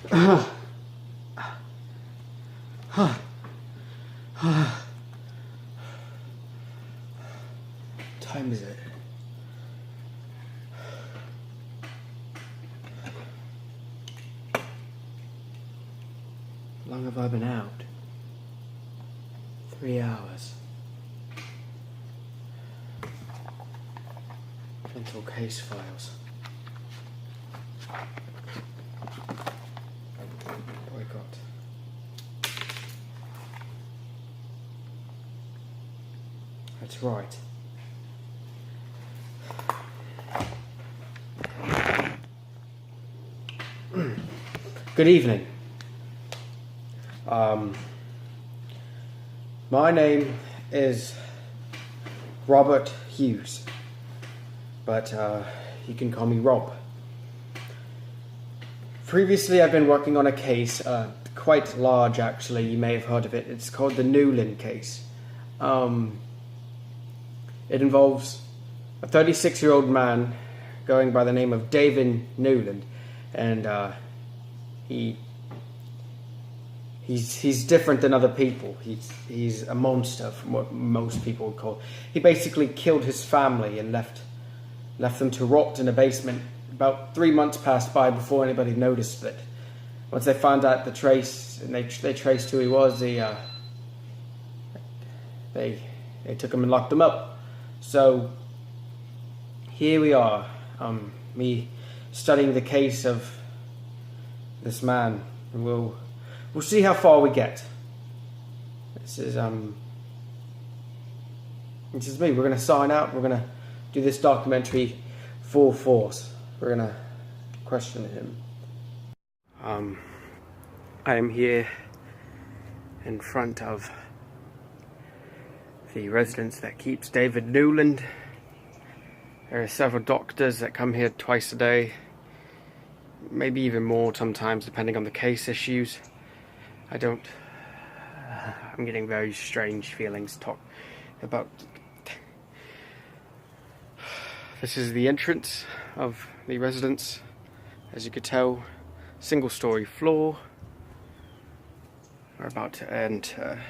Time is it? How long have I been out? 3 hours. Mental case files. What I got? That's right. Good evening. My name is Robert Hughes, but you can call me Rob. Previously, I've been working on a case, quite large actually, you may have heard of it. It's called the Newland case. It involves a 36-year-old man going by the name of David Newland, and he's different than other people. He's a monster from what most people would call. He basically killed his family and left them to rot in a basement. About 3 months passed by before anybody noticed it. Once they found out the trace and they traced who he was, they took him and locked him up. So here we are, me studying the case of this man, and we'll see how far we get. This is me. We're gonna sign out. We're gonna do this documentary full force. We're gonna question him. I am here in front of the residence that keeps David Newland. There are several doctors that come here twice a day, maybe even more sometimes, depending on the case issues. I'm getting very strange feelings talk about. This is the entrance of the residence. As you could tell, single-story floor. We're about to enter.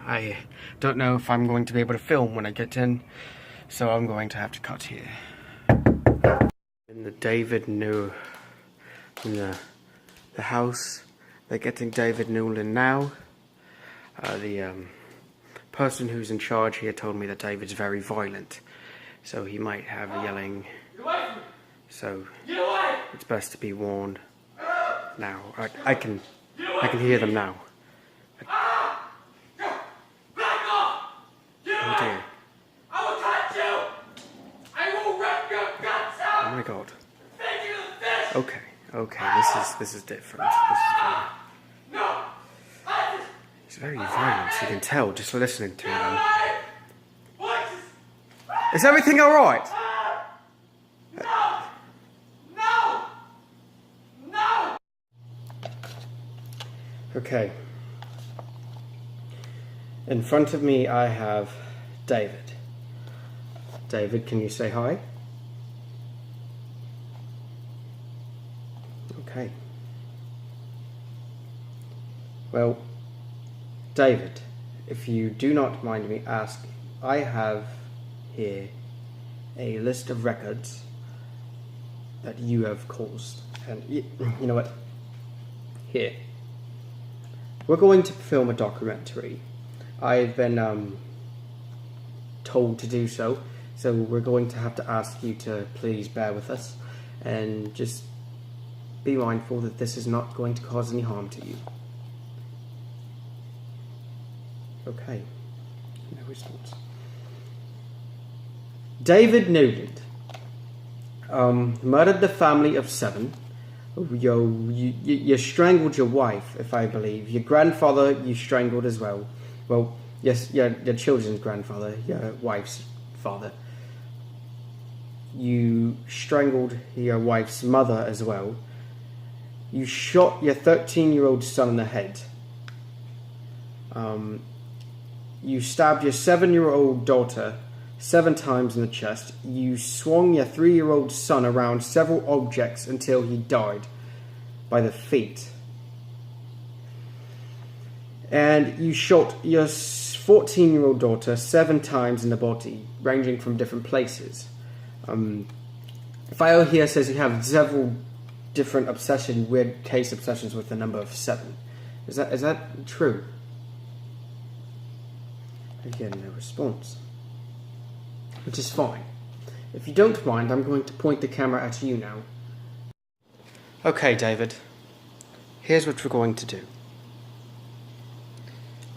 I don't know if I'm going to be able to film when I get in, so I'm going to have to cut here. In the David New, in the house, they're getting David Newland now. The person who's in charge here told me that David's very violent, so he might have yelling. So it's best to be warned now. I can hear them now. Oh dear. I will touch you! I will rip your guts out! Oh my god. Thank you to the fish! Okay, this is different. This is very... No! He's very violent, you can tell just listening to him. Voices! Is everything alright? No! No! No! Okay. In front of me I have David. David, can you say hi? Okay. Well, David, if you do not mind me asking, I have here a list of records that you have caused. And you know what? Here. We're going to film a documentary. I've been told to do so, so we're going to have to ask you to please bear with us and just be mindful that this is not going to cause any harm to you. Okay, no response. David Newland murdered the family of 7. You strangled your wife, if I believe. Your grandfather you strangled as well. Well, yes, your children's grandfather, your wife's father. You strangled your wife's mother as well. You shot your 13-year-old son in the head. You stabbed your 7-year-old daughter 7 times in the chest. You swung your 3-year-old son around several objects until he died. by the feet. And you shot your 14-year-old daughter 7 times in the body, ranging from different places. File here says you have several different weird case obsessions with the number of 7. Is that true? Again, no response. Which is fine. If you don't mind, I'm going to point the camera at you now. Okay, David. Here's what we're going to do.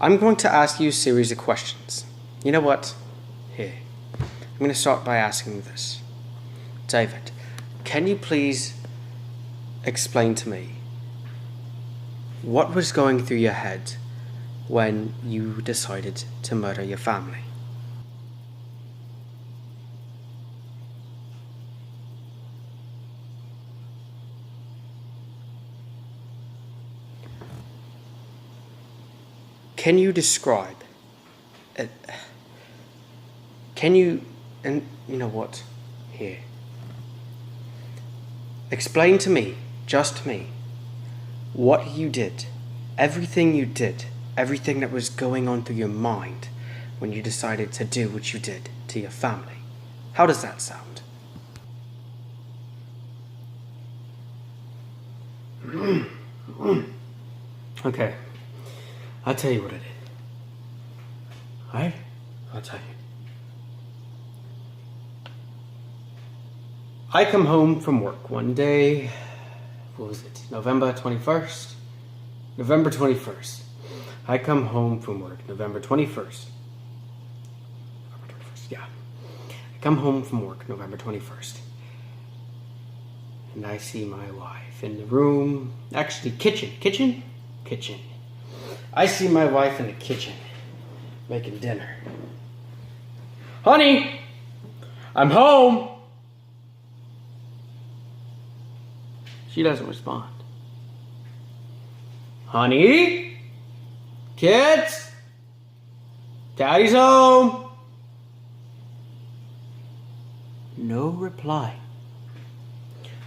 I'm going to ask you a series of questions. You know what? Here. I'm going to start by asking this. David, can you please explain to me what was going through your head when you decided to murder your family? Can you describe it? Can you, and you know what? Here. Explain to me, just me, what you did, everything you did, everything that was going on through your mind when you decided to do what you did to your family. How does that sound? Okay. I'll tell you what I did. Alright? I'll tell you. I come home from work one day. What was it? November 21st? November 21st. I come home from work November 21st. November 21st, yeah. I come home from work November 21st. And I see my wife in the room. Actually, kitchen. I see my wife in the kitchen making dinner. Honey, I'm home. She doesn't respond. Honey, kids, Daddy's home. No reply.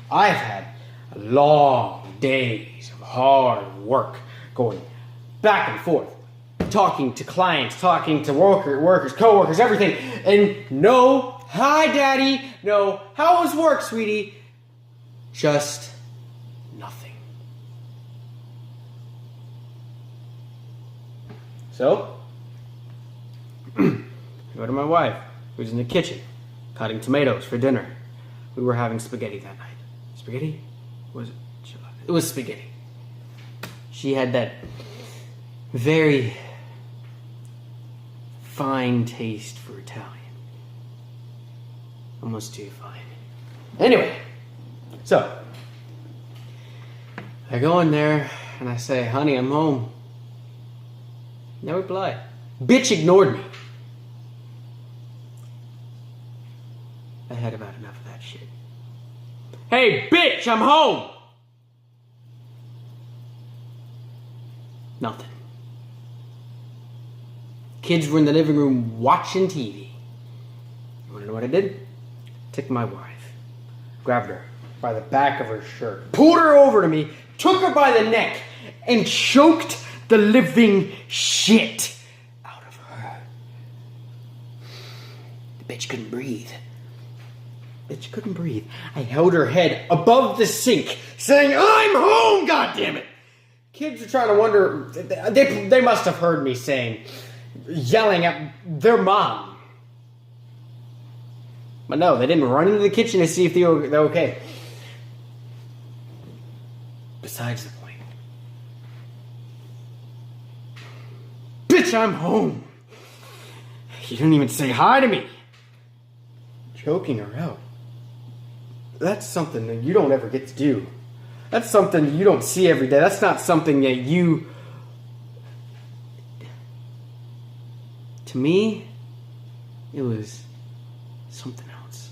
I've had long days of hard work going back and forth, talking to clients, talking to workers, co-workers, everything. And no, hi, Daddy. No, how was work, sweetie? Just nothing. So, I go to my wife, who's in the kitchen, cutting tomatoes for dinner. We were having spaghetti that night. Spaghetti? Was it? It was spaghetti. She had that very fine taste for Italian. Almost too fine. Anyway, so I go in there and I say, honey, I'm home. No reply. Bitch ignored me. I had about enough of that shit. Hey, bitch, I'm home! Nothing. Kids were in the living room watching TV. You wanna know what I did? Took my wife, grabbed her by the back of her shirt, pulled her over to me, took her by the neck, and choked the living shit out of her. The bitch couldn't breathe. Bitch couldn't breathe. I held her head above the sink, saying, I'm home, goddammit! Kids are trying to wonder, they must have heard me yelling at their mom. But no, they didn't run into the kitchen to see if they're okay. Besides the point. Bitch, I'm home! You didn't even say hi to me! Choking her out. That's something that you don't ever get to do. That's something you don't see every day. That's not something that you... To me, it was something else.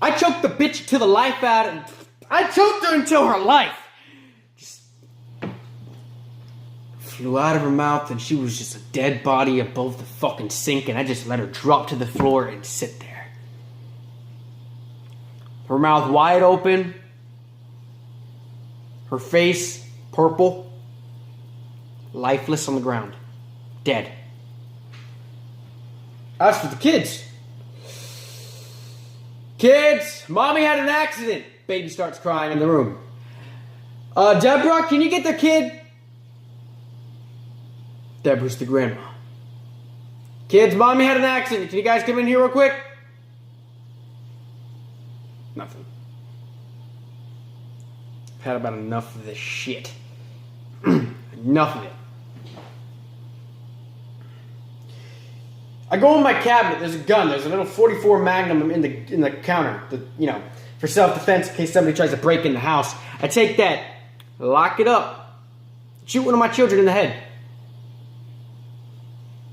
I choked the bitch to the life out of... I choked her until her life just flew out of her mouth and she was just a dead body above the fucking sink, and I just let her drop to the floor and sit there. Her mouth wide open, Her face purple, lifeless on the ground, dead. As for the kids. Kids, mommy had an accident. Baby starts crying in the room. Deborah, can you get the kid? Deborah's the grandma. Kids, mommy had an accident. Can you guys come in here real quick? Nothing. I've had about enough of this shit. Enough of it. I go in my cabinet. There's a gun. There's a little .44 Magnum in the counter. For self-defense in case somebody tries to break in the house. I take that, lock it up, shoot one of my children in the head.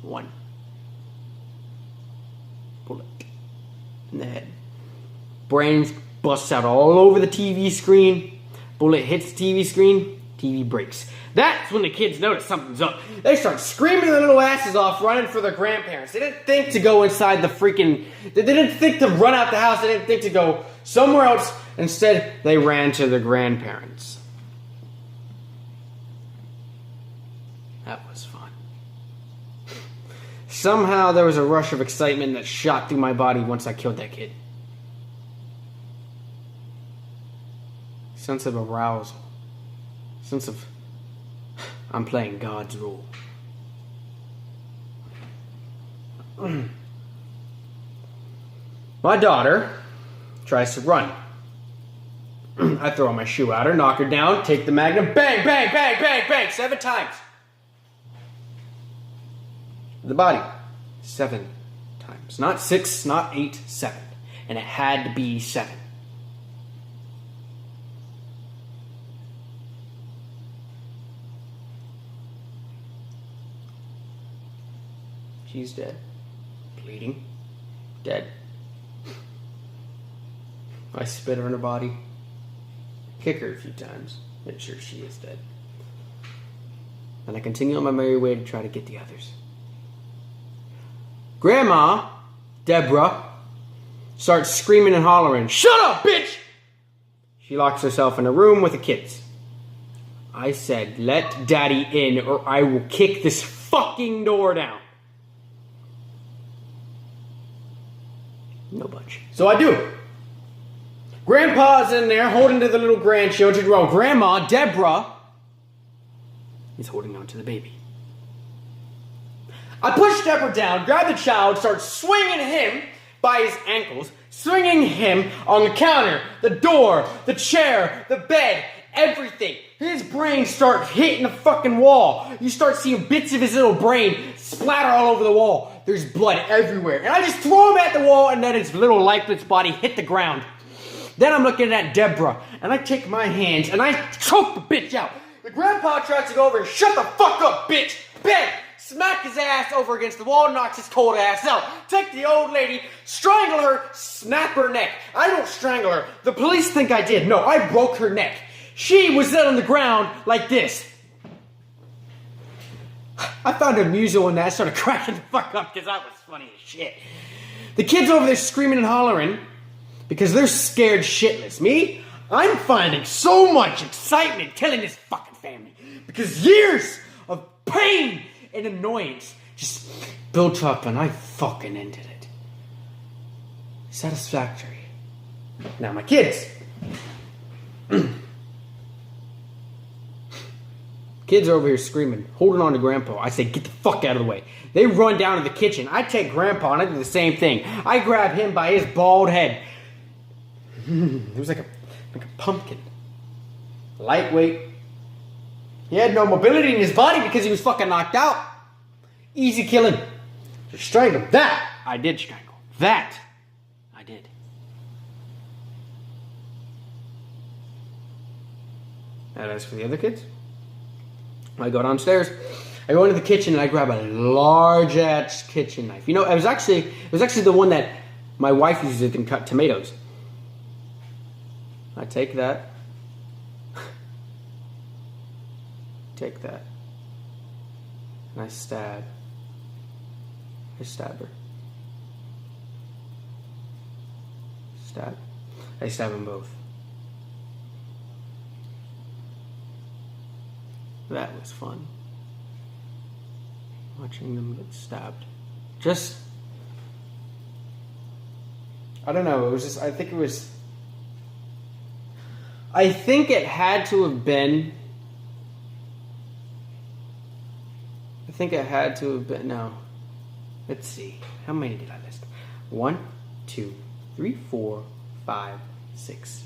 One bullet in the head. Brains busts out all over the TV screen. Bullet hits the TV screen. TV breaks. That's when the kids notice something's up. They start screaming their little asses off, running for their grandparents. They didn't think to go inside the freaking... They didn't think to run out the house. They didn't think to go somewhere else. Instead, they ran to their grandparents. That was fun. Somehow there was a rush of excitement that shot through my body once I killed that kid. Sense of arousal. Sense of, I'm playing God's role. My daughter tries to run. I throw my shoe at her, knock her down, take the Magnum, bang, bang, bang, bang, bang, 7 times. The body, 7 times. Not 6, not 8, 7. And it had to be 7. She's dead. Bleeding. Dead. I spit on her body. Kick her a few times. Make sure she is dead. And I continue on my merry way to try to get the others. Grandma, Deborah, starts screaming and hollering, "Shut up, bitch!" She locks herself in a room with the kids. I said, "Let Daddy in or I will kick this fucking door down." No budge. So I do. Grandpa's in there holding to the little grandchildren. Well, Grandma, Deborah, is holding on to the baby. I push Deborah down, grab the child, start swinging him by his ankles, swinging him on the counter, the door, the chair, the bed, everything. His brain starts hitting the fucking wall. You start seeing bits of his little brain splatter all over the wall. There's blood everywhere. And I just throw him at the wall and then his little lifeless body hit the ground. Then I'm looking at Deborah and I take my hands and I choke the bitch out. The grandpa tries to go over and shut the fuck up, bitch. Bang! Smack his ass over against the wall, knocks his cold ass out. Take the old lady, strangle her, snap her neck. I don't strangle her. The police think I did. No, I broke her neck. She was then on the ground like this. I found amusing when that started cracking the fuck up because that was funny as shit. The kids over there screaming and hollering because they're scared shitless. Me, I'm finding so much excitement killing this fucking family because years of pain and annoyance just built up and I fucking ended it. Satisfactory. Now my kids. Kids are over here screaming, holding on to Grandpa. I say, get the fuck out of the way. They run down to the kitchen. I take Grandpa and I do the same thing. I grab him by his bald head. It was like a pumpkin. Lightweight. He had no mobility in his body because he was fucking knocked out. Easy killing. Just strangle. That I did strangle. That I did. And as for the other kids, I go downstairs. I go into the kitchen and I grab a large ass kitchen knife. You know, it was actually the one that my wife uses to cut tomatoes. I take that. Take that. And I stab. I stab her. Stab. I stab them both. That was fun. Watching them get stabbed. Just... I don't know, it was just... I think it had to have been... No. Let's see. How many did I list? 1, 2, 3, 4, 5, 6.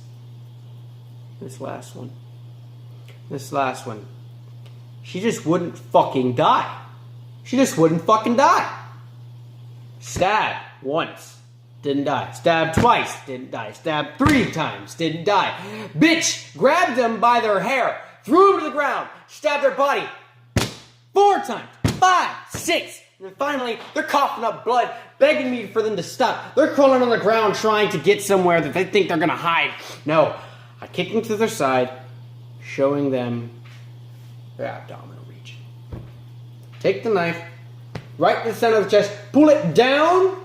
This last one. She just wouldn't fucking die. Stabbed once. Didn't die. Stabbed twice. Didn't die. Stabbed 3 times. Didn't die. Bitch grabbed them by their hair. Threw them to the ground. Stabbed their body 4 times. 5, 6. And then finally, they're coughing up blood, begging me for them to stop. They're crawling on the ground trying to get somewhere that they think they're going to hide. No. I kick them to their side, showing them their abdominal region. Take the knife, right to the center of the chest, pull it down,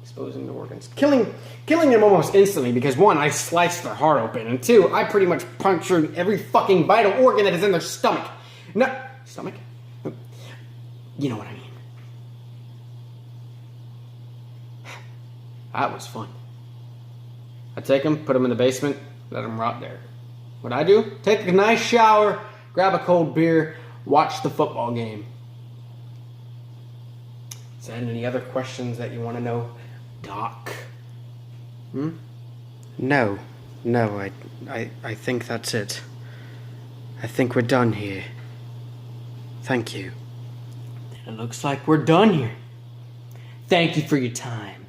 exposing the organs. Killing them almost instantly because 1, I sliced their heart open, and 2, I pretty much punctured every fucking vital organ that is in their stomach. No, stomach? You know what I mean. That was fun. I take them, put them in the basement, let them rot there. What I do? Take a nice shower, grab a cold beer, watch the football game. Is there any other questions that you want to know, Doc? No, I think that's it. I think we're done here. Thank you. It looks like we're done here. Thank you for your time.